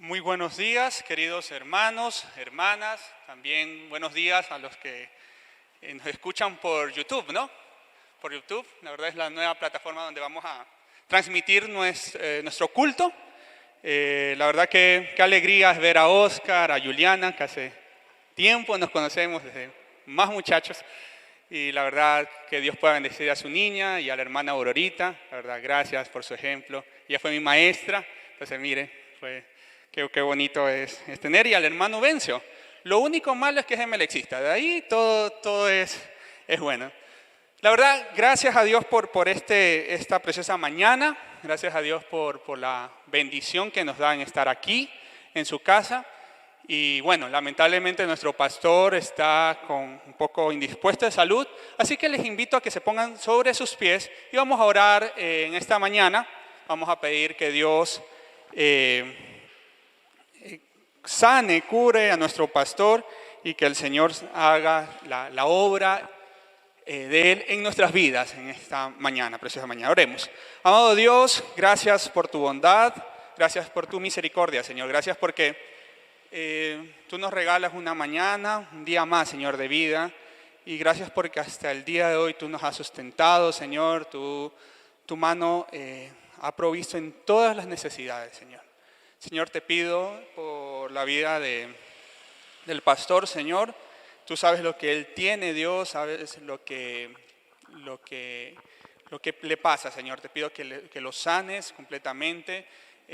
Muy buenos días, queridos hermanos, hermanas. También buenos días a los que nos escuchan por YouTube, ¿no? Por YouTube, la verdad es la nueva plataforma donde vamos a transmitir nuestro culto. La verdad que qué alegría es ver a Oscar, a Juliana, que hace tiempo nos conocemos, desde más muchachos. Y la verdad que Dios pueda bendecir a su niña y a la hermana Aurorita. La verdad, gracias por su ejemplo. Ella fue mi maestra, entonces mire, qué bonito es tener. Y al hermano Vencio. Lo único malo es que es emelexista. De ahí todo es bueno. La verdad, gracias a Dios por esta preciosa mañana. Gracias a Dios por la bendición que nos da en estar aquí, en su casa. Y bueno, lamentablemente nuestro pastor está un poco indispuesto de salud. Así que les invito a que se pongan sobre sus pies y vamos a orar en esta mañana. Vamos a pedir que Dios sane, cure a nuestro pastor y que el Señor haga la obra de Él en nuestras vidas en esta mañana, preciosa mañana. Oremos. Amado Dios, gracias por tu bondad, gracias por tu misericordia, Señor. Gracias porque tú nos regalas una mañana, un día más, Señor, de vida. Y gracias porque hasta el día de hoy tú nos has sustentado, Señor. Tu mano ha provisto en todas las necesidades, Señor. Señor, te pido por la vida del pastor, Señor. Tú sabes lo que él tiene, Dios, sabes lo que le pasa, Señor. Te pido que lo sanes completamente.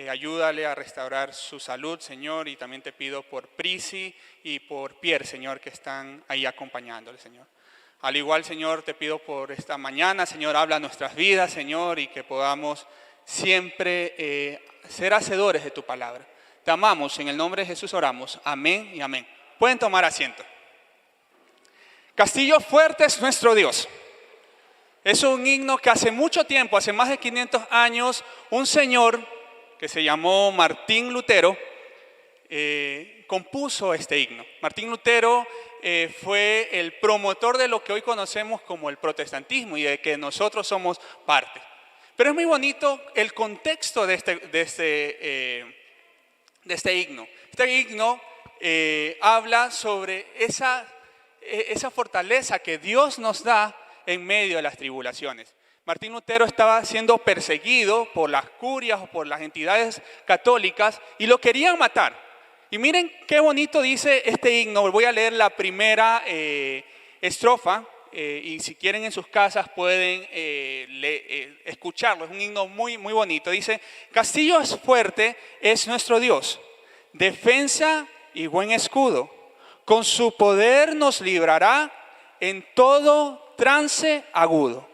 Ayúdale a restaurar su salud, Señor. Y también te pido por Prisi y por Pierre, Señor, que están ahí acompañándole, Señor. Al igual, Señor, te pido por esta mañana, Señor, habla nuestras vidas, Señor, y que podamos siempre ser hacedores de tu palabra. Te amamos, en el nombre de Jesús oramos. Amén y amén. Pueden tomar asiento. Castillo fuerte es nuestro Dios. Es un himno que hace mucho tiempo, hace más de 500 años, un señor que se llamó Martín Lutero compuso este himno. Martín Lutero fue el promotor de lo que hoy conocemos como el protestantismo y de que nosotros somos parte. Pero es muy bonito el contexto de este himno. Este himno habla sobre esa fortaleza que Dios nos da en medio de las tribulaciones. Martín Lutero estaba siendo perseguido por las curias o por las entidades católicas y lo querían matar. Y miren qué bonito dice este himno. Voy a leer la primera estrofa. Y si quieren en sus casas pueden escucharlo. Es un himno muy, muy bonito. Dice: castillo es fuerte es nuestro Dios, defensa y buen escudo. Con su poder nos librará en todo trance agudo.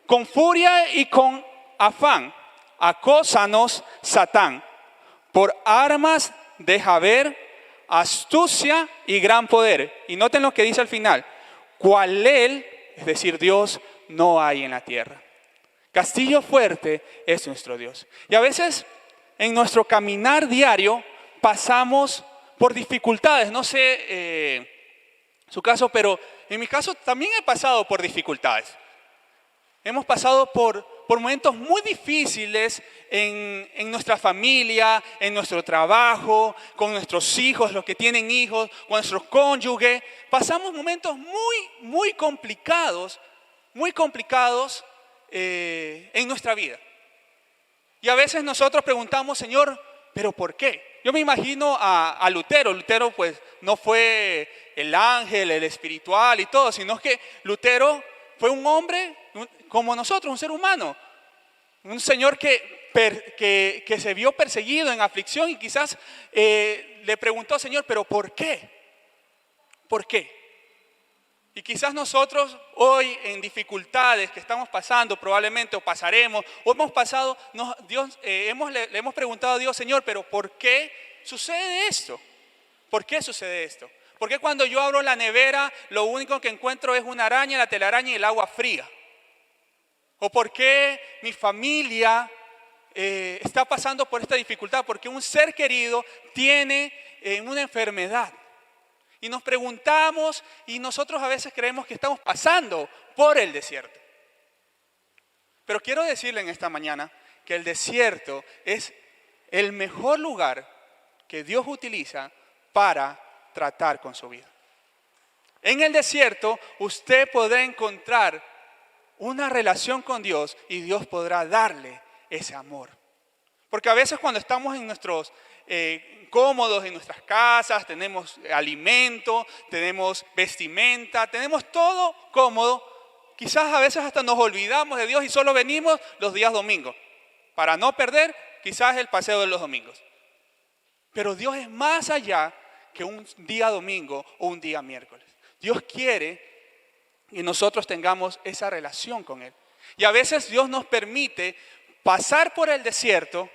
Con furia y con afán acósanos Satán. Por armas deja ver astucia y gran poder. Y noten lo que dice al final: cual él, es decir, Dios, no hay en la tierra. Castillo fuerte es nuestro Dios. Y a veces en nuestro caminar diario pasamos por dificultades. No sé su caso, pero en mi caso también he pasado por dificultades. Hemos pasado por momentos muy difíciles en nuestra familia, en nuestro trabajo, con nuestros hijos, los que tienen hijos, con nuestros cónyuges. Pasamos momentos muy complicados en nuestra vida. Y a veces nosotros preguntamos: Señor, ¿pero por qué? Yo me imagino a Lutero. Lutero pues no fue el ángel, el espiritual y todo, sino que Lutero fue un hombre como nosotros, un ser humano. Un señor que se vio perseguido en aflicción y quizás le preguntó: Señor, ¿pero por qué? ¿Por qué? Y quizás nosotros hoy en dificultades que estamos pasando probablemente o pasaremos o hemos pasado, le hemos preguntado a Dios: Señor, ¿pero por qué sucede esto? ¿Por qué sucede esto? ¿Por qué cuando yo abro la nevera lo único que encuentro es una araña, la telaraña y el agua fría? ¿O por qué mi familia está pasando por esta dificultad? Porque un ser querido tiene una enfermedad. Y nos preguntamos y nosotros a veces creemos que estamos pasando por el desierto. Pero quiero decirle en esta mañana que el desierto es el mejor lugar que Dios utiliza para tratar con su vida. En el desierto usted podrá encontrar una relación con Dios y Dios podrá darle ese amor. Porque a veces cuando estamos en nuestros cómodos en nuestras casas, tenemos alimento, tenemos vestimenta, tenemos todo cómodo, quizás a veces hasta nos olvidamos de Dios y solo venimos los días domingos, para no perder quizás el paseo de los domingos. Pero Dios es más allá que un día domingo o un día miércoles. Dios quiere que nosotros tengamos esa relación con Él. Y a veces Dios nos permite pasar por el desierto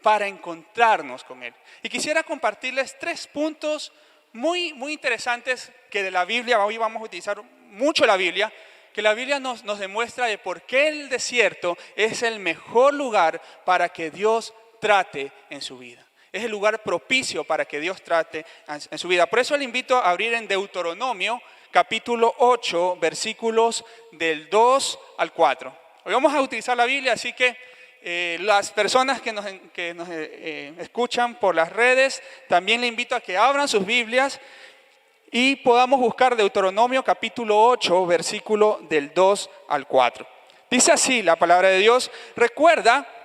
para encontrarnos con Él. Y quisiera compartirles 3 puntos muy interesantes que de la Biblia, hoy vamos a utilizar mucho la Biblia, que la Biblia nos demuestra de por qué el desierto es el mejor lugar para que Dios trate en su vida. Es el lugar propicio para que Dios trate en su vida. Por eso le invito a abrir en Deuteronomio, capítulo 8, versículos del 2 al 4. Hoy vamos a utilizar la Biblia, así que las personas que nos escuchan por las redes, también le invito a que abran sus Biblias y podamos buscar Deuteronomio capítulo 8, versículo del 2 al 4. Dice así la palabra de Dios: recuerda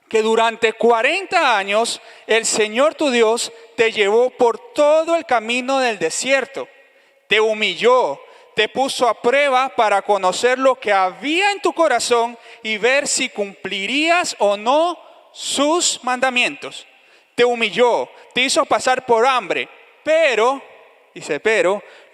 que durante 40 años el Señor tu Dios te llevó por todo el camino del desierto, te humilló, te puso a prueba para conocer lo que había en tu corazón y ver si cumplirías o no sus mandamientos. Te humilló, te hizo pasar por hambre, pero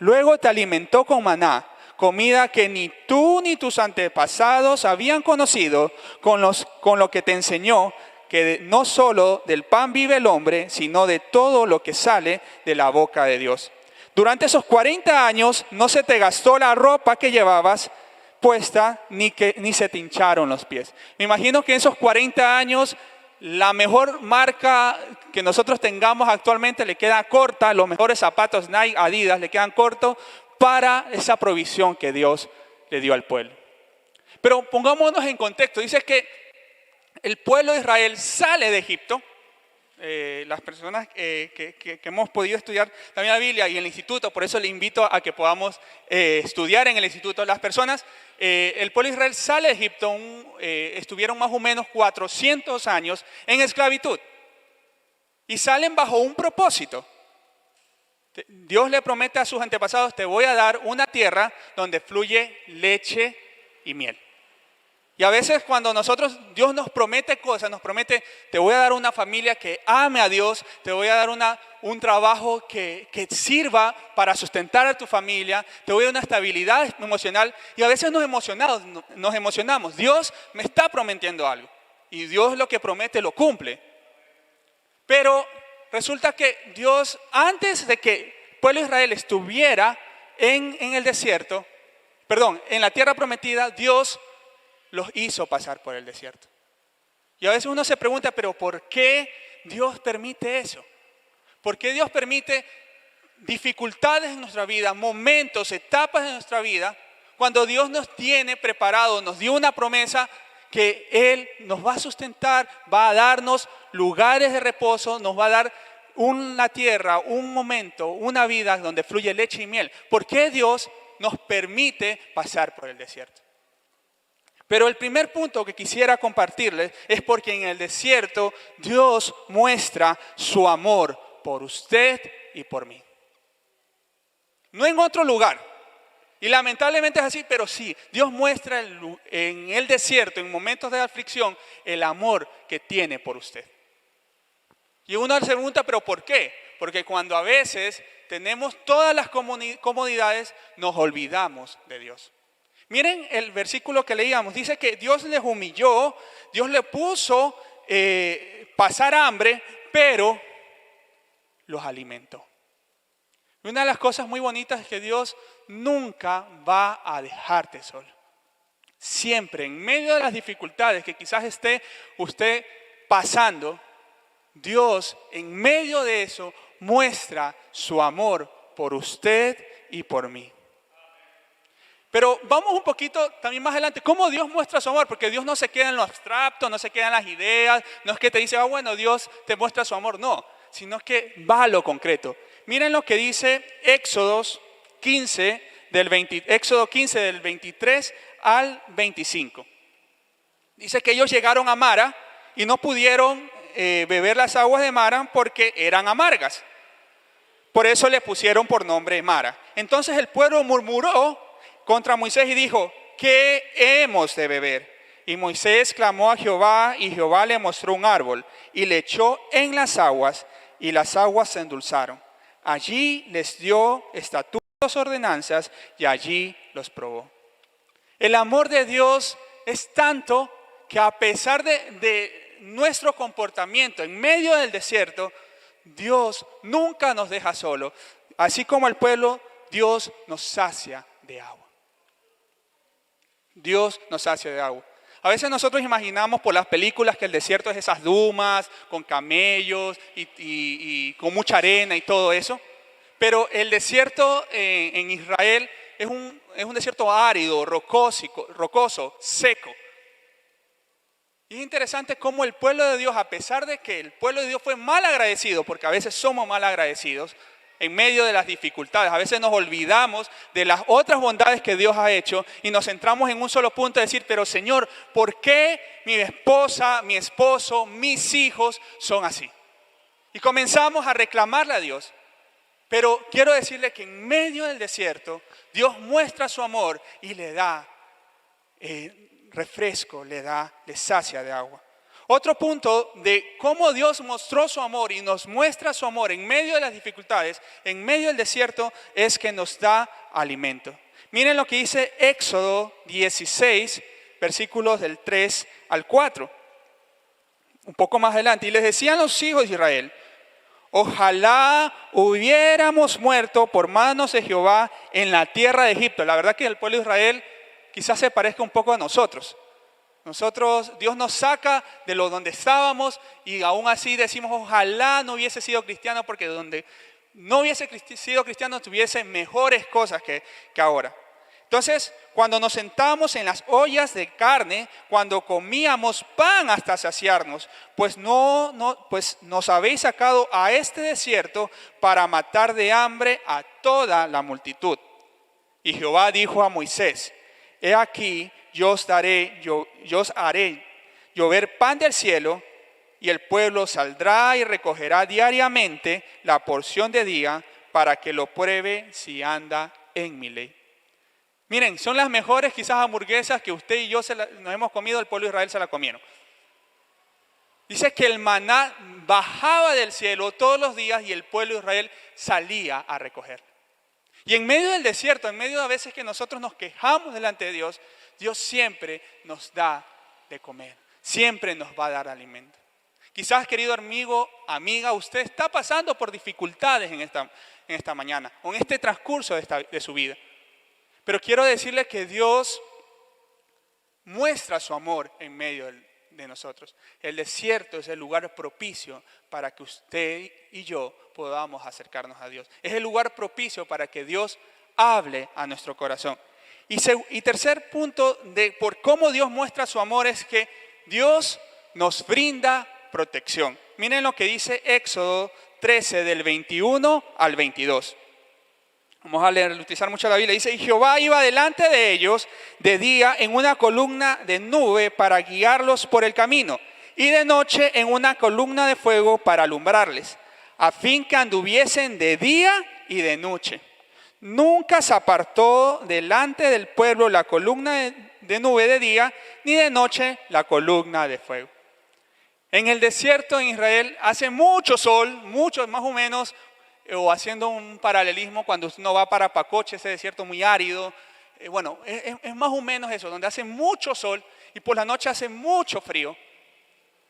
luego te alimentó con maná, comida que ni tú ni tus antepasados habían conocido, con lo que te enseñó que no solo del pan vive el hombre, sino de todo lo que sale de la boca de Dios. Durante esos 40 años no se te gastó la ropa que llevabas puesta, ni se te hincharon los pies. Me imagino que en esos 40 años la mejor marca que nosotros tengamos actualmente le queda corta, los mejores zapatos Nike, Adidas le quedan cortos para esa provisión que Dios le dio al pueblo. Pero pongámonos en contexto, dice que el pueblo de Israel sale de Egipto. Las personas que hemos podido estudiar también la Biblia y en el instituto, por eso le invito a que podamos estudiar en el instituto. Las personas, el pueblo de Israel sale de Egipto, estuvieron más o menos 400 años en esclavitud y salen bajo un propósito. Dios le promete a sus antepasados: te voy a dar una tierra donde fluye leche y miel. Y a veces cuando Dios nos promete cosas, nos promete: te voy a dar una familia que ame a Dios, te voy a dar un trabajo que sirva para sustentar a tu familia, te voy a dar una estabilidad emocional. Y a veces nos emocionamos. Dios me está prometiendo algo. Y Dios lo que promete lo cumple. Pero resulta que Dios, antes de que el pueblo de Israel estuviera en el desierto, en la tierra prometida, Dios los hizo pasar por el desierto. Y a veces uno se pregunta: ¿pero por qué Dios permite eso? ¿Por qué Dios permite dificultades en nuestra vida, momentos, etapas de nuestra vida, cuando Dios nos tiene preparado, nos dio una promesa que Él nos va a sustentar, va a darnos lugares de reposo, nos va a dar una tierra, un momento, una vida donde fluye leche y miel? ¿Por qué Dios nos permite pasar por el desierto? Pero el primer punto que quisiera compartirles es porque en el desierto Dios muestra su amor por usted y por mí. No en otro lugar. Y lamentablemente es así, pero sí, Dios muestra en el desierto, en momentos de aflicción, el amor que tiene por usted. Y uno se pregunta: ¿pero por qué? Porque cuando a veces tenemos todas las comodidades, nos olvidamos de Dios. Miren el versículo que leíamos, dice que Dios les humilló, Dios le puso pasar hambre, pero los alimentó. Una de las cosas muy bonitas es que Dios nunca va a dejarte solo. Siempre, en medio de las dificultades que quizás esté usted pasando, Dios en medio de eso muestra su amor por usted y por mí. Pero vamos un poquito también más adelante. ¿Cómo Dios muestra su amor? Porque Dios no se queda en lo abstracto, no se queda en las ideas. No es que te dice: bueno, Dios te muestra su amor. No, sino que va a lo concreto. Miren lo que dice Éxodo 15 del 23 al 25. Dice que ellos llegaron a Mara y no pudieron beber las aguas de Mara porque eran amargas. Por eso le pusieron por nombre Mara. Entonces el pueblo murmuró contra Moisés y dijo: ¿qué hemos de beber? Y Moisés clamó a Jehová, y Jehová le mostró un árbol, y le echó en las aguas, y las aguas se endulzaron. Allí les dio estatutos, ordenanzas, y allí los probó. El amor de Dios es tanto que a pesar de nuestro comportamiento en medio del desierto, Dios nunca nos deja solo. Así como el pueblo, Dios nos sacia de agua. Dios nos sacia de agua. A veces nosotros imaginamos por las películas que el desierto es esas dunas con camellos y con mucha arena y todo eso. Pero el desierto en Israel es un desierto árido, rocoso, seco. Y es interesante cómo el pueblo de Dios, a pesar de que el pueblo de Dios fue mal agradecido, porque a veces somos mal agradecidos, en medio de las dificultades, a veces nos olvidamos de las otras bondades que Dios ha hecho y nos centramos en un solo punto de decir: pero Señor, ¿por qué mi esposa, mi esposo, mis hijos son así? Y comenzamos a reclamarle a Dios. Pero quiero decirle que en medio del desierto, Dios muestra su amor y le da refresco, le sacia de agua. Otro punto de cómo Dios mostró su amor y nos muestra su amor en medio de las dificultades, en medio del desierto, es que nos da alimento. Miren lo que dice Éxodo 16, versículos del 3 al 4. Un poco más adelante. Y les decían los hijos de Israel: ojalá hubiéramos muerto por manos de Jehová en la tierra de Egipto. La verdad que el pueblo de Israel quizás se parezca un poco a nosotros. Dios nos saca de donde estábamos y aún así decimos: ojalá no hubiese sido cristiano, porque donde no hubiese sido cristiano tuviese mejores cosas que ahora. Entonces, cuando nos sentamos en las ollas de carne, cuando comíamos pan hasta saciarnos, pues nos habéis sacado a este desierto para matar de hambre a toda la multitud. Y Jehová dijo a Moisés: he aquí, yo os haré llover pan del cielo, y el pueblo saldrá y recogerá diariamente la porción de día para que lo pruebe si anda en mi ley. Miren, son las mejores quizás hamburguesas que usted y yo nos hemos comido, el pueblo de Israel se la comieron. Dice que el maná bajaba del cielo todos los días y el pueblo de Israel salía a recogerla. Y en medio del desierto, en medio de a veces que nosotros nos quejamos delante de Dios, Dios siempre nos da de comer, siempre nos va a dar alimento. Quizás, querido amigo, amiga, usted está pasando por dificultades en esta mañana, o en este transcurso de su vida. Pero quiero decirle que Dios muestra su amor en medio de nosotros. El desierto es el lugar propicio para que usted y yo podamos acercarnos a Dios. Es el lugar propicio para que Dios hable a nuestro corazón. Y tercer punto por cómo Dios muestra su amor es que Dios nos brinda protección. Miren lo que dice Éxodo 13 del 21 al 22. Vamos a utilizar mucho la Biblia. Dice: y Jehová iba delante de ellos de día en una columna de nube para guiarlos por el camino, y de noche en una columna de fuego para alumbrarles, a fin que anduviesen de día y de noche. Nunca se apartó delante del pueblo la columna de nube de día, ni de noche la columna de fuego. En el desierto en Israel hace mucho sol, mucho más o menos, o haciendo un paralelismo, cuando uno va para Pacoche, ese desierto muy árido, es más o menos eso, donde hace mucho sol y por la noche hace mucho frío.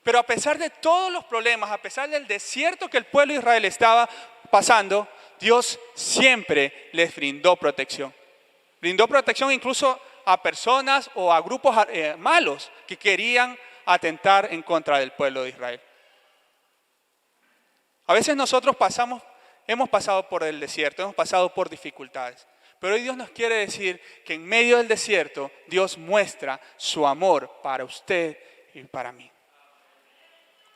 Pero a pesar de todos los problemas, a pesar del desierto que el pueblo de Israel estaba pasando, Dios siempre les brindó protección. Brindó protección incluso a personas o a grupos malos que querían atentar en contra del pueblo de Israel. A veces nosotros hemos pasado por el desierto, hemos pasado por dificultades. Pero hoy Dios nos quiere decir que en medio del desierto Dios muestra su amor para usted y para mí.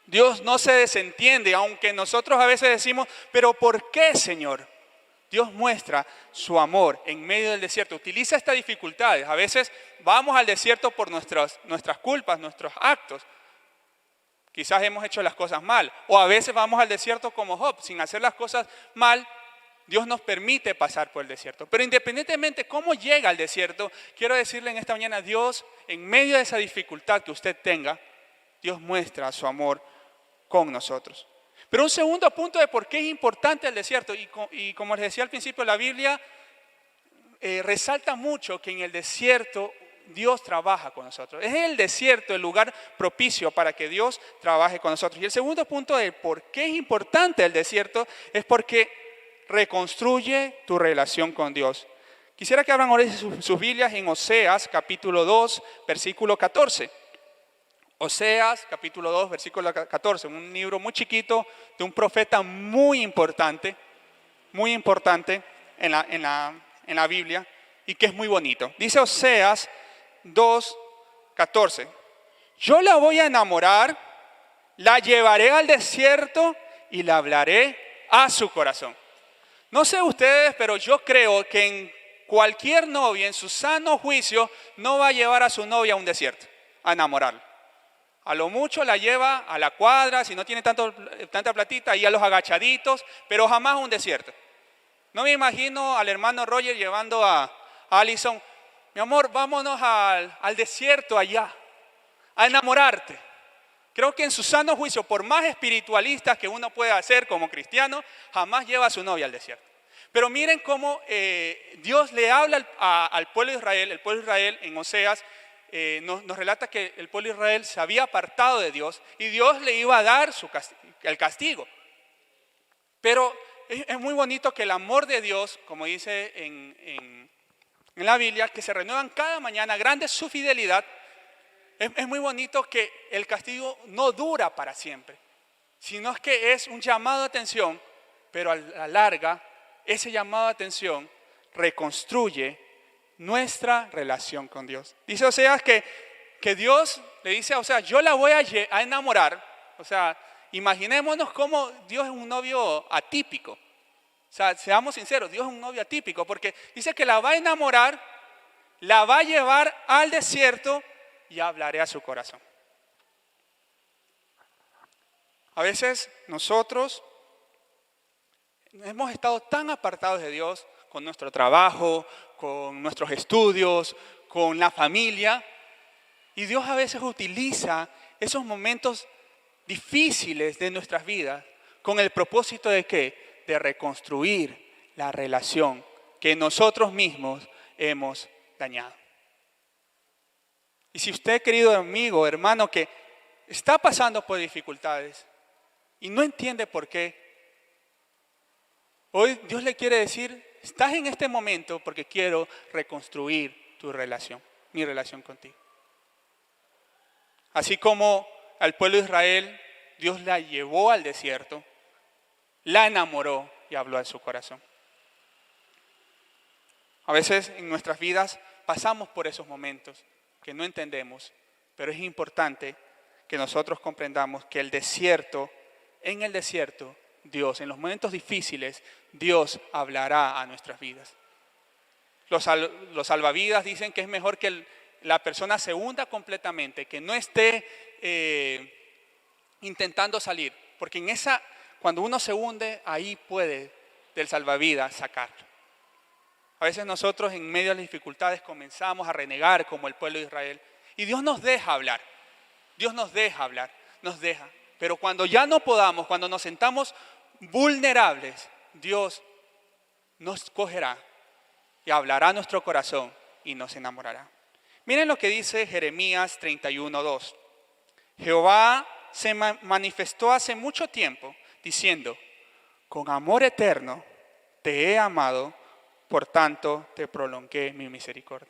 Dios no se desentiende, aunque nosotros a veces decimos, pero ¿por qué, Señor? Dios muestra su amor en medio del desierto. Utiliza estas dificultades. A veces vamos al desierto por nuestras culpas, nuestros actos. Quizás hemos hecho las cosas mal. O a veces vamos al desierto como Job, sin hacer las cosas mal. Dios nos permite pasar por el desierto. Pero independientemente de cómo llega al desierto, quiero decirle en esta mañana, Dios, en medio de esa dificultad que usted tenga, Dios muestra su amor con nosotros. Pero un segundo punto de por qué es importante el desierto, y como les decía al principio, la Biblia resalta mucho que en el desierto Dios trabaja con nosotros. Es el desierto el lugar propicio para que Dios trabaje con nosotros. Y el segundo punto de por qué es importante el desierto es porque reconstruye tu relación con Dios. Quisiera que abran ahora sus Biblias en Oseas capítulo 2, versículo 14. Oseas capítulo 2, versículo 14, un libro muy chiquito de un profeta muy importante en la Biblia y que es muy bonito. Dice Oseas 2, 14, yo la voy a enamorar, la llevaré al desierto y la hablaré a su corazón. No sé ustedes, pero yo creo que en cualquier novia, en su sano juicio, no va a llevar a su novia a un desierto, a enamorarla. A lo mucho la lleva a la cuadra, si no tiene tanta platita, ahí a los agachaditos, pero jamás a un desierto. No me imagino al hermano Roger llevando a Allison, mi amor, vámonos al desierto allá, a enamorarte. Creo que en su sano juicio, por más espiritualistas que uno pueda hacer como cristiano, jamás lleva a su novia al desierto. Pero miren cómo Dios le habla al pueblo de Israel, el pueblo de Israel en Oseas, nos relata que el pueblo de Israel se había apartado de Dios y Dios le iba a dar el castigo. Pero es muy bonito que el amor de Dios, como dice en la Biblia, que se renuevan cada mañana, grande es su fidelidad. Es muy bonito que el castigo no dura para siempre, sino es que es un llamado de atención, pero a la larga ese llamado de atención reconstruye nuestra relación con Dios. Dice Oseas que Dios le dice a Oseas, yo la voy a enamorar. O sea, imaginémonos cómo Dios es un novio atípico. O sea, seamos sinceros, Dios es un novio atípico porque dice que la va a enamorar, la va a llevar al desierto y hablaré a su corazón. A veces nosotros hemos estado tan apartados de Dios con nuestro trabajo, con nuestros estudios, con la familia. Y Dios a veces utiliza esos momentos difíciles de nuestras vidas con el propósito de ¿qué? De reconstruir la relación que nosotros mismos hemos dañado. Y si usted, querido amigo, hermano, que está pasando por dificultades y no entiende por qué, hoy Dios le quiere decir, estás en este momento porque quiero reconstruir tu relación, mi relación contigo. Así como al pueblo de Israel, Dios la llevó al desierto, la enamoró y habló a su corazón. A veces en nuestras vidas pasamos por esos momentos que no entendemos, pero es importante que nosotros comprendamos que en el desierto, Dios, en los momentos difíciles, Dios hablará a nuestras vidas. Los salvavidas dicen que es mejor que la persona se hunda completamente, que no esté intentando salir, porque cuando uno se hunde, ahí puede del salvavidas sacarlo. A veces nosotros en medio de las dificultades comenzamos a renegar como el pueblo de Israel y Dios nos deja hablar, nos deja. Pero cuando ya no podamos, cuando nos sentamos vulnerables, Dios nos cogerá y hablará a nuestro corazón y nos enamorará. Miren lo que dice Jeremías 31:2. Jehová se manifestó hace mucho tiempo diciendo, con amor eterno te he amado, por tanto te prolongué mi misericordia.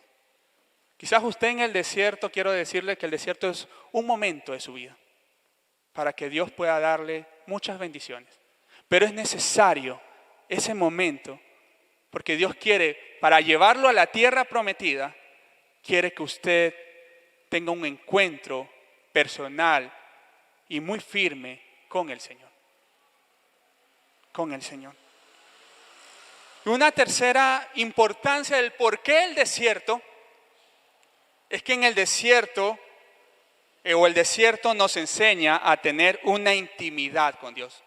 Quizás usted en el desierto, quiero decirle que el desierto es un momento de su vida para que Dios pueda darle muchas bendiciones. Pero es necesario ese momento porque Dios quiere, para llevarlo a la tierra prometida, quiere que usted tenga un encuentro personal y muy firme con el Señor. Con el Señor. Y una tercera importancia del por qué el desierto es que en el desierto el desierto nos enseña a tener una intimidad con Dios.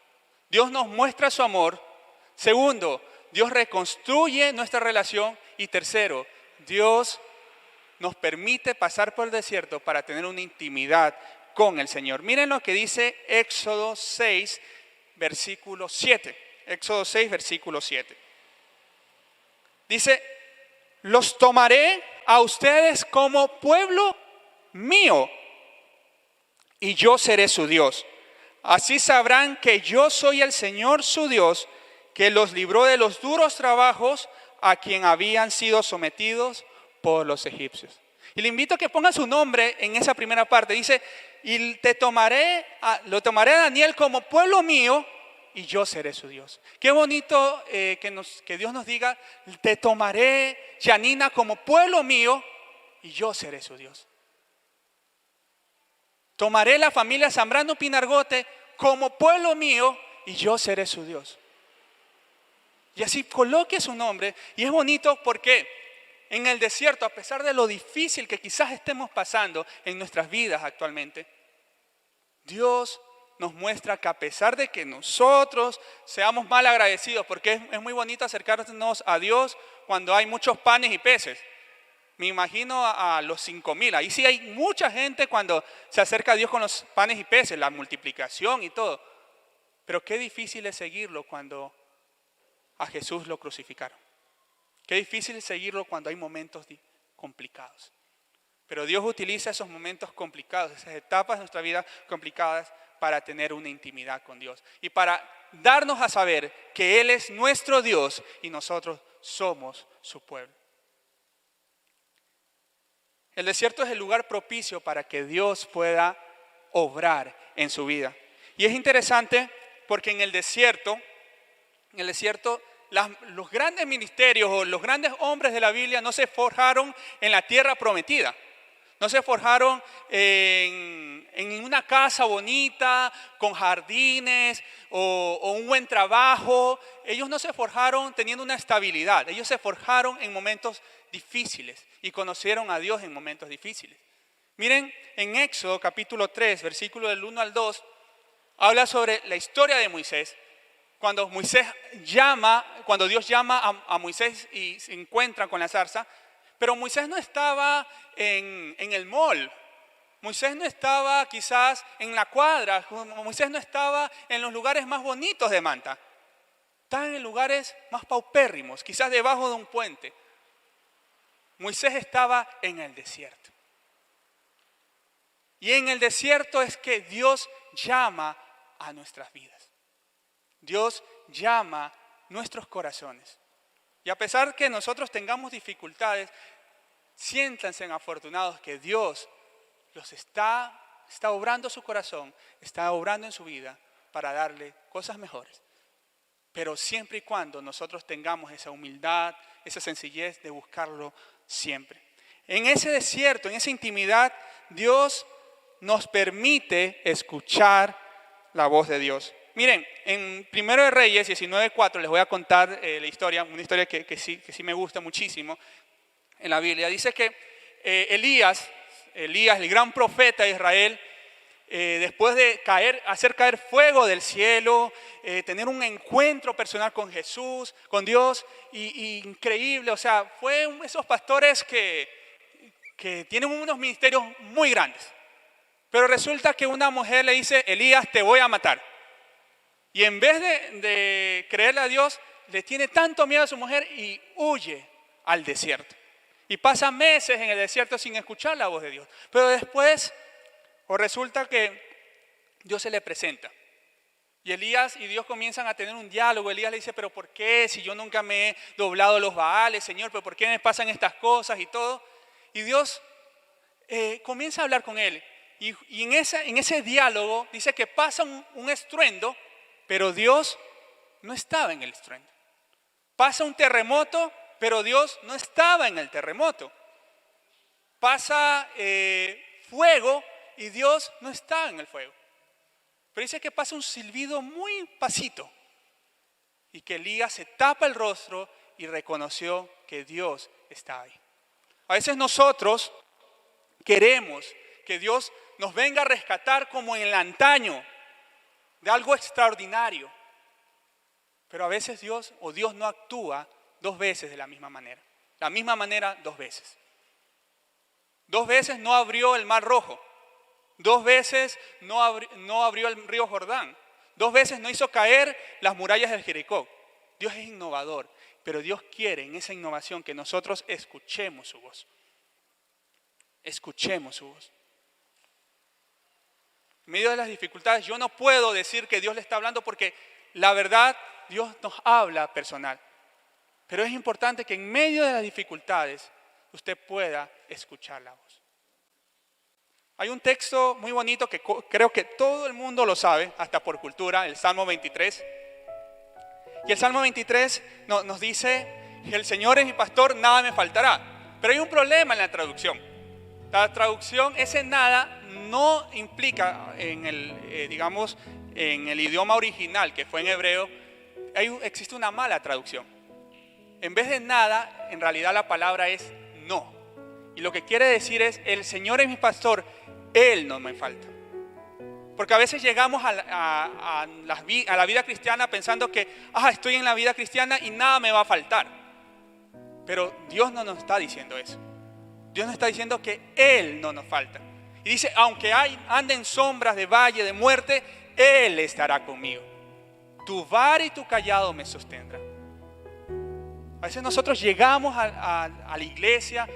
Dios nos muestra su amor. Segundo, Dios reconstruye nuestra relación. Y tercero, Dios nos permite pasar por el desierto para tener una intimidad con el Señor. Miren lo que dice Éxodo 6, versículo 7. Éxodo 6, versículo 7. Dice, los tomaré a ustedes como pueblo mío y yo seré su Dios. Así sabrán que yo soy el Señor su Dios, que los libró de los duros trabajos a quien habían sido sometidos por los egipcios. Y le invito a que ponga su nombre en esa primera parte. Dice, y lo tomaré a Daniel como pueblo mío y yo seré su Dios. Qué bonito que Dios nos diga, te tomaré, Janina, como pueblo mío y yo seré su Dios. Tomaré la familia Zambrano Pinargote como pueblo mío y yo seré su Dios. Y así coloque su nombre. Y es bonito porque en el desierto, a pesar de lo difícil que quizás estemos pasando en nuestras vidas actualmente, Dios nos muestra que a pesar de que nosotros seamos mal agradecidos, porque es muy bonito acercarnos a Dios cuando hay muchos panes y peces. Me imagino a los 5,000. Ahí sí hay mucha gente cuando se acerca a Dios con los panes y peces, la multiplicación y todo. Pero qué difícil es seguirlo cuando a Jesús lo crucificaron. Qué difícil es seguirlo cuando hay momentos complicados. Pero Dios utiliza esos momentos complicados, esas etapas de nuestra vida complicadas para tener una intimidad con Dios. Y para darnos a saber que Él es nuestro Dios y nosotros somos su pueblo. El desierto es el lugar propicio para que Dios pueda obrar en su vida. Y es interesante porque en el desierto los grandes ministerios o los grandes hombres de la Biblia no se forjaron en la tierra prometida. No se forjaron en una casa bonita, con jardines o un buen trabajo. Ellos no se forjaron teniendo una estabilidad. Ellos se forjaron en momentos difíciles y conocieron a Dios en momentos difíciles. Miren, en Éxodo capítulo 3, versículo del 1 al 2, habla sobre la historia de Moisés. Cuando Dios llama a Moisés y se encuentra con la zarza, pero Moisés no estaba en el mall. Moisés no estaba quizás en la cuadra. Moisés no estaba en los lugares más bonitos de Manta. Estaba en lugares más paupérrimos, quizás debajo de un puente. Moisés estaba en el desierto. Y en el desierto es que Dios llama a nuestras vidas. Dios llama nuestros corazones. Y a pesar que nosotros tengamos dificultades, siéntanse afortunados que Dios los está obrando su corazón, está obrando en su vida para darle cosas mejores. Pero siempre y cuando nosotros tengamos esa humildad, esa sencillez de buscarlo siempre. En ese desierto, en esa intimidad, Dios nos permite escuchar la voz de Dios. Miren, en 1 de Reyes 19:4 les voy a contar la historia, una historia que sí me gusta muchísimo en la Biblia. Dice que Elías, el gran profeta de Israel, después de hacer caer fuego del cielo, tener un encuentro personal con Jesús, con Dios, y increíble, o sea, fue esos pastores que tienen unos ministerios muy grandes. Pero resulta que una mujer le dice, Elías, te voy a matar. Y en vez de creerle a Dios, le tiene tanto miedo a su mujer y huye al desierto. Y pasa meses en el desierto sin escuchar la voz de Dios. Pero después, resulta que Dios se le presenta. Y Elías y Dios comienzan a tener un diálogo. Elías le dice, pero ¿por qué? Si yo nunca me he doblado los Baales, Señor, pero ¿por qué me pasan estas cosas y todo? Y Dios comienza a hablar con él. Y en ese diálogo dice que pasa un estruendo, pero Dios no estaba en el estruendo. Pasa un terremoto, pero Dios no estaba en el terremoto. Pasa fuego y Dios no estaba en el fuego. Pero dice que pasa un silbido muy pasito y que Elías se tapa el rostro y reconoció que Dios está ahí. A veces nosotros queremos que Dios nos venga a rescatar como en el antaño de algo extraordinario. Pero a veces Dios no actúa dos veces de la misma manera. La misma manera dos veces. Dos veces no abrió el Mar Rojo. Dos veces no abrió el río Jordán. Dos veces no hizo caer las murallas del Jericó. Dios es innovador, pero Dios quiere en esa innovación que nosotros escuchemos su voz. Escuchemos su voz. En medio de las dificultades, yo no puedo decir que Dios le está hablando porque la verdad, Dios nos habla personal. Pero es importante que en medio de las dificultades, usted pueda escuchar la voz. Hay un texto muy bonito que creo que todo el mundo lo sabe, hasta por cultura, el Salmo 23. Y el Salmo 23 nos dice, el Señor es mi pastor, nada me faltará. Pero hay un problema en la traducción. La traducción, ese nada, no implica en el idioma original, que fue en hebreo, existe una mala traducción. En vez de nada, en realidad la palabra es no. Y lo que quiere decir es, el Señor es mi pastor, Él no me falta. Porque a veces llegamos a la vida cristiana pensando que estoy en la vida cristiana y nada me va a faltar. Pero Dios no nos está diciendo eso. Dios nos está diciendo que Él no nos falta. Y dice, aunque ande en sombras de valle, de muerte, Él estará conmigo. Tu vara y tu callado me sostendrán. A veces nosotros llegamos a la iglesia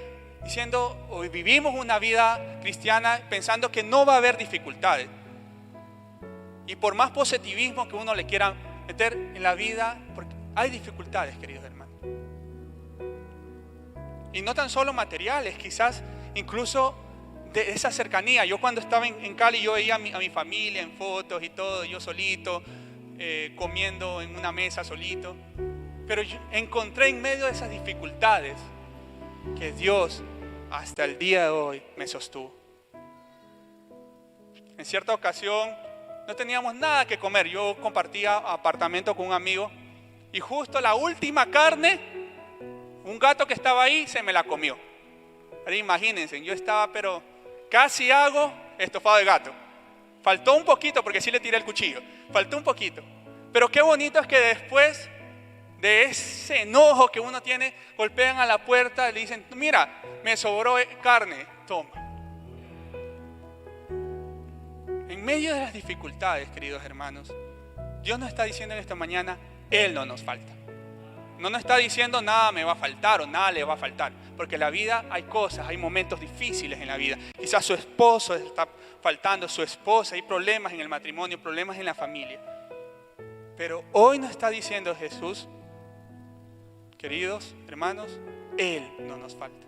diciendo, hoy vivimos una vida cristiana pensando que no va a haber dificultades. Y por más positivismo que uno le quiera meter en la vida, porque hay dificultades, queridos hermanos. Y no tan solo materiales, quizás incluso de esa cercanía. Yo cuando estaba en Cali, yo veía a mi familia en fotos y todo, yo solito, comiendo en una mesa solito. Pero yo encontré en medio de esas dificultades que Dios hasta el día de hoy me sostuvo. En cierta ocasión no teníamos nada que comer. Yo compartía apartamento con un amigo y justo la última carne, un gato que estaba ahí se me la comió. Pero imagínense, yo estaba pero casi hago estofado de gato. Faltó un poquito porque sí le tiré el cuchillo. Faltó un poquito. Pero qué bonito es que después de ese enojo que uno tiene, golpean a la puerta y le dicen, mira, me sobró carne, toma. En medio de las dificultades, queridos hermanos, Dios nos está diciendo en esta mañana, Él no nos falta. No nos está diciendo nada me va a faltar o nada le va a faltar. Porque en la vida hay cosas, hay momentos difíciles en la vida. Quizás su esposo está faltando, su esposa, hay problemas en el matrimonio, problemas en la familia. Pero hoy nos está diciendo Jesús, queridos hermanos, Él no nos falta.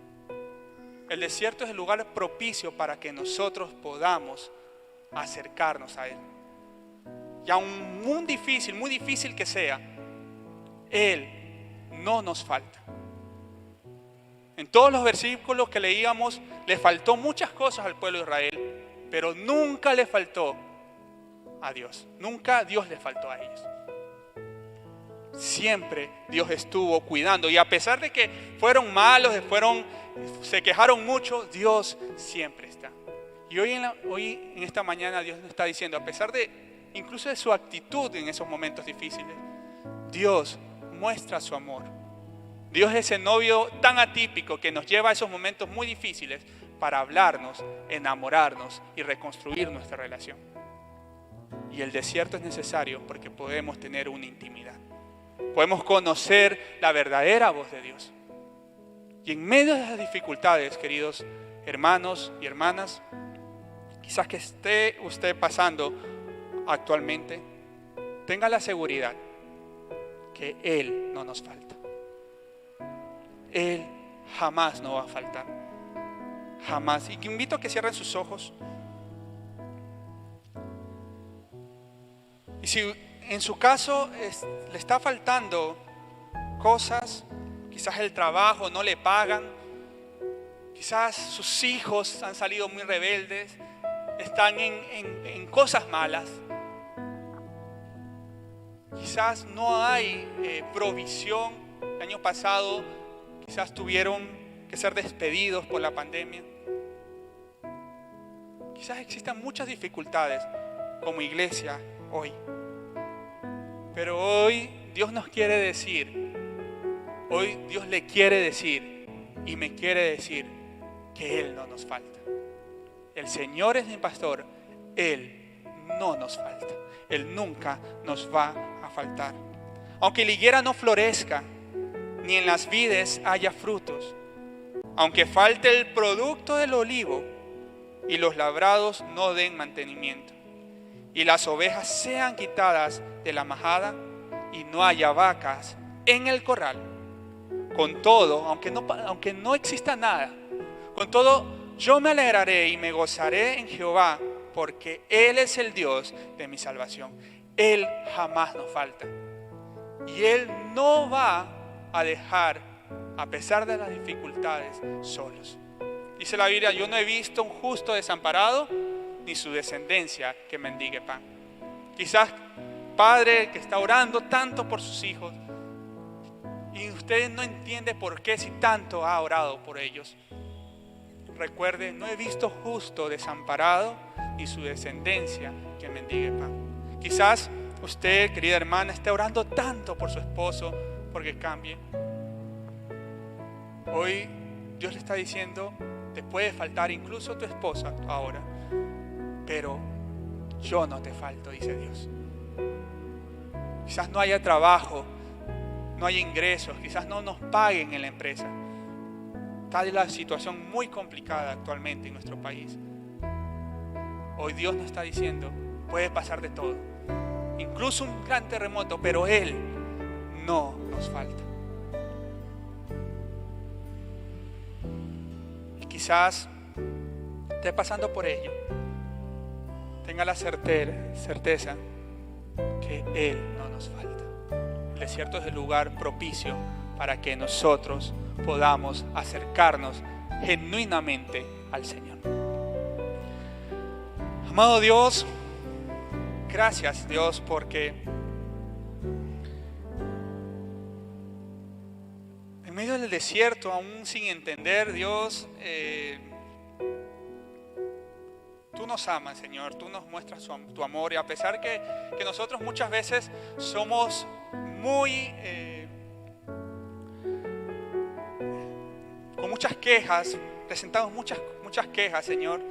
El desierto es el lugar propicio para que nosotros podamos acercarnos a Él. Y aún muy difícil que sea, Él no nos falta. En todos los versículos que leíamos, le faltó muchas cosas al pueblo de Israel, pero nunca le faltó a Dios. Nunca Dios le faltó a ellos. Siempre Dios estuvo cuidando. Y a pesar de que fueron malos, se quejaron mucho, Dios siempre está. Y hoy en esta mañana Dios nos está diciendo, a pesar de incluso de su actitud en esos momentos difíciles, Dios muestra su amor. Dios es ese novio tan atípico que nos lleva a esos momentos muy difíciles para hablarnos, enamorarnos y reconstruir nuestra relación. Y el desierto es necesario porque podemos tener una intimidad. Podemos conocer la verdadera voz de Dios. Y en medio de las dificultades, queridos hermanos y hermanas, quizás que esté usted pasando actualmente, tenga la seguridad que Él no nos falta. Él jamás nos va a faltar. Jamás. Y que invito a que cierren sus ojos. Y si en su caso le está faltando cosas, quizás el trabajo no le pagan, quizás sus hijos han salido muy rebeldes, están en cosas malas, Quizás no hay provisión. El año pasado quizás tuvieron que ser despedidos por la pandemia. Quizás existan muchas dificultades como iglesia hoy. Pero hoy Dios nos quiere decir, hoy Dios le quiere decir y me quiere decir que Él no nos falta. El Señor es mi pastor, Él no nos falta. Él nunca nos va a faltar. Aunque la higuera no florezca, ni en las vides haya frutos, aunque falte el producto del olivo y los labrados no den mantenimiento, y las ovejas sean quitadas de la majada y no haya vacas en el corral, con todo, aunque no exista nada, con todo yo me alegraré y me gozaré en Jehová, porque Él es el Dios de mi salvación. Él jamás nos falta. Y Él no va a dejar, a pesar de las dificultades, solos. Dice la Biblia, yo no he visto un justo desamparado, ni su descendencia que mendigue pan. Quizás padre que está orando tanto por sus hijos, y usted no entiende por qué si tanto ha orado por ellos. Recuerde, no he visto justo desamparado, ni su descendencia que mendigue pan. Quizás usted, querida hermana, esté orando tanto por su esposo, porque cambie. Hoy Dios le está diciendo, te puede faltar incluso tu esposa ahora, pero yo no te falto, dice Dios. Quizás no haya trabajo, no haya ingresos, quizás no nos paguen en la empresa. Está la situación muy complicada actualmente en nuestro país. Hoy Dios nos está diciendo, puede pasar de todo, incluso un gran terremoto, pero Él no nos falta. Y quizás esté pasando por ello, tenga la certeza que Él no nos falta. El desierto es el lugar propicio para que nosotros podamos acercarnos genuinamente al Señor. Amado Dios, gracias Dios, porque en medio del desierto, aún sin entender, Dios, tú nos amas, Señor, tú nos muestras tu amor, y a pesar que nosotros muchas veces somos muy con muchas quejas, presentamos muchas quejas, Señor,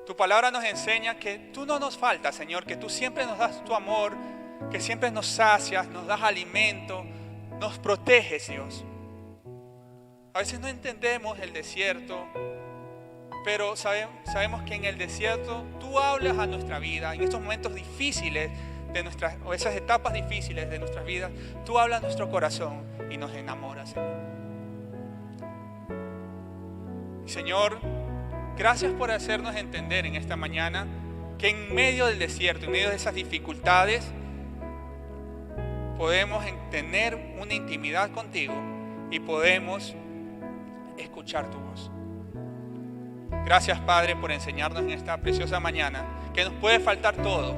tu palabra nos enseña que tú no nos faltas, Señor, que tú siempre nos das tu amor, que siempre nos sacias, nos das alimento, nos proteges, Dios. A veces no entendemos el desierto, pero sabemos que en el desierto tú hablas a nuestra vida, en estos momentos difíciles o esas etapas difíciles de nuestras vidas, tú hablas a nuestro corazón y nos enamoras, Señor. Señor, gracias por hacernos entender en esta mañana que en medio del desierto, en medio de esas dificultades, podemos tener una intimidad contigo y podemos escuchar tu voz. Gracias, Padre, por enseñarnos en esta preciosa mañana que nos puede faltar todo,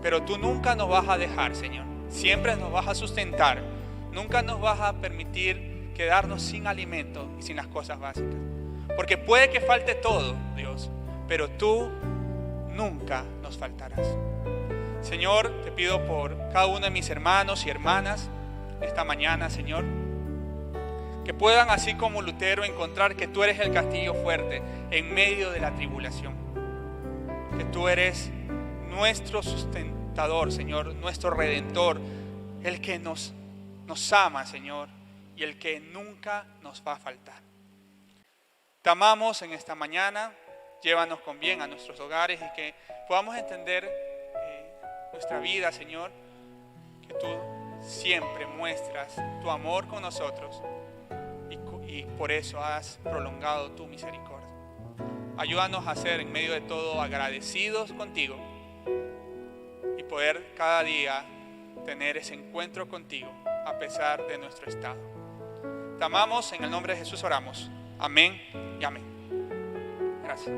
pero tú nunca nos vas a dejar, Señor. Siempre nos vas a sustentar. Nunca nos vas a permitir quedarnos sin alimento y sin las cosas básicas. Porque puede que falte todo, Dios, pero tú nunca nos faltarás. Señor, te pido por cada uno de mis hermanos y hermanas esta mañana, Señor, que puedan, así como Lutero, encontrar que tú eres el castillo fuerte en medio de la tribulación. Que tú eres nuestro sustentador, Señor, nuestro redentor, el que nos ama, Señor, y el que nunca nos va a faltar. Te amamos en esta mañana, llévanos con bien a nuestros hogares y que podamos entender nuestra vida, Señor, que tú siempre muestras tu amor con nosotros y por eso has prolongado tu misericordia. Ayúdanos a ser en medio de todo agradecidos contigo y poder cada día tener ese encuentro contigo a pesar de nuestro estado. Te amamos, en el nombre de Jesús oramos. Amén y amén. Gracias.